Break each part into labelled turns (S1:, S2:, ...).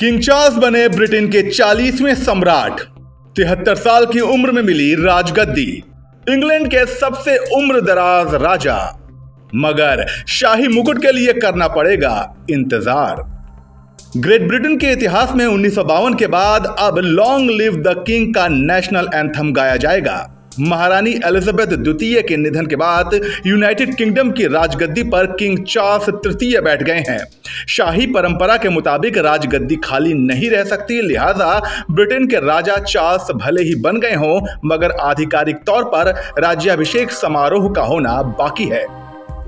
S1: King Charles बने Britain के 40वें सम्राट। 73 साल की उम्र में मिली राजगद्दी। इंग्लैंड के सबसे उम्रदराज राजा, मगर शाही मुकुट के लिए करना पड़ेगा इंतजार। ग्रेट ब्रिटेन के इतिहास में 1952 के बाद अब लॉन्ग लिव द किंग का नेशनल एंथम गाया जाएगा। महारानी एलिजाबेथ द्वितीय के निधन के बाद यूनाइटेड किंगडम की राजगद्दी पर किंग चार्ल्स तृतीय बैठ गए हैं। शाही परंपरा के मुताबिक राजगद्दी खाली नहीं रह सकती, लिहाजा ब्रिटेन के राजा चार्ल्स भले ही बन गए हों, मगर आधिकारिक तौर पर राज्याभिषेक समारोह का होना बाकी है।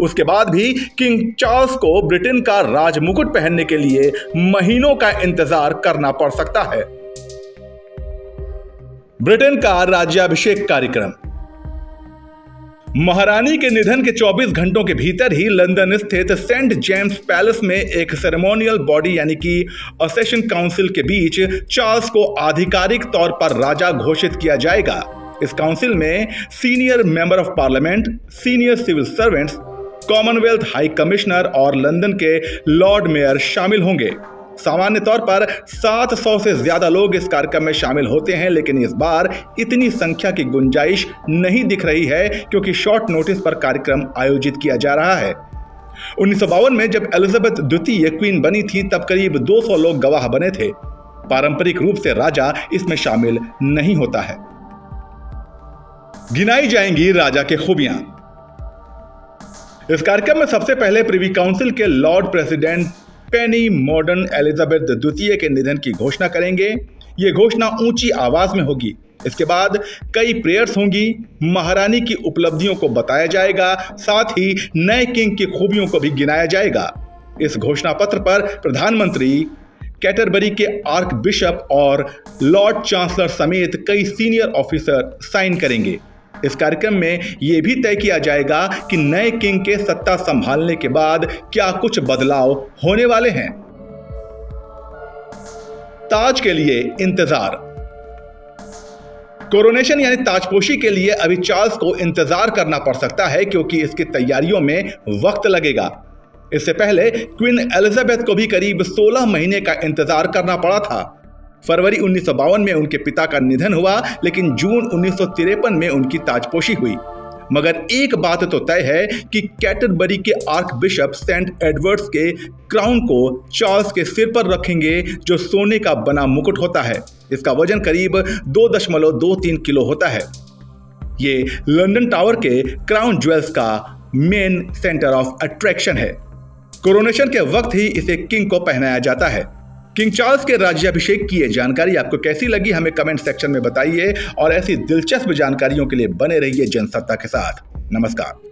S1: उसके बाद भी किंग चार्ल्स को ब्रिटेन का राज मुकुट पहनने के लिए महीनों का इंतजार करना पड़ सकता है। ब्रिटेन का राज्याभिषेक कार्यक्रम। महारानी के निधन के 24 घंटों के भीतर ही लंदन स्थित सेंट जेम्स पैलेस में एक सेरेमोनियल बॉडी यानी कि असेशन काउंसिल के बीच चार्ल्स को आधिकारिक तौर पर राजा घोषित किया जाएगा। इस काउंसिल में senior member of parliament, senior civil servants, commonwealth high commissioner और लंदन के लॉर्ड मेयर शामिल होंगे। सामान्य तौर पर 700 से ज्यादा लोग इस कार्यक्रम में शामिल होते हैं, लेकिन इस बार इतनी संख्या की गुंजाइश नहीं दिख रही है क्योंकि शॉर्ट नोटिस पर कार्यक्रम आयोजित किया जा रहा है। 1952 में जब एलिजाबेथ द्वितीय क्वीन बनी थी तब करीब 200 लोग गवाह बने थे। पारंपरिक रूप से राजा इसमें शामिल नहीं होता है। गिनाई जाएंगी राजा के खूबियां। इस कार्यक्रम में सबसे पहले प्रिवी काउंसिल के लॉर्ड प्रेसिडेंट पेनी मॉडर्न एलिजाबेथ द्वितीय के निधन की घोषणा करेंगे। यह घोषणा ऊंची आवाज में होगी। इसके बाद कई प्रेयर्स होंगी, महारानी की उपलब्धियों को बताया जाएगा, साथ ही नए किंग की खूबियों को भी गिनाया जाएगा। इस घोषणा पत्र पर प्रधानमंत्री, कैटरबरी के आर्क बिशप और लॉर्ड चांसलर समेत कई सीनियर ऑफिसर साइन करेंगे। इस कार्यक्रम में यह भी तय किया जाएगा कि नए किंग के सत्ता संभालने के बाद क्या कुछ बदलाव होने वाले हैं। ताज के लिए इंतजार। कोरोनेशन यानी ताजपोशी के लिए अभी चार्ल्स को इंतजार करना पड़ सकता है क्योंकि इसकी तैयारियों में वक्त लगेगा। इससे पहले क्वीन एलिजाबेथ को भी करीब 16 महीने का इंतजार करना पड़ा था। फरवरी 1952 में उनके पिता का निधन हुआ, लेकिन जून 1953 में उनकी ताजपोशी हुई। मगर एक बात तो तय है कि कैटरबरी के आर्क बिशप सेंट एडवर्ड्स के क्राउन को चार्ल्स के सिर पर रखेंगे, जो सोने का बना मुकुट होता है। इसका वजन करीब 2.23 किलो होता है। ये लंदन टावर के क्राउन ज्वेल्स का मेन सेंटर ऑफ अट्रैक्शन है। कोरोनेशन के वक्त ही इसे किंग को पहनाया जाता है। किंग चार्ल्स के राज्याभिषेक की ये जानकारी आपको कैसी लगी, हमें कमेंट सेक्शन में बताइए और ऐसी दिलचस्प जानकारियों के लिए बने रहिए जनसत्ता के साथ। नमस्कार।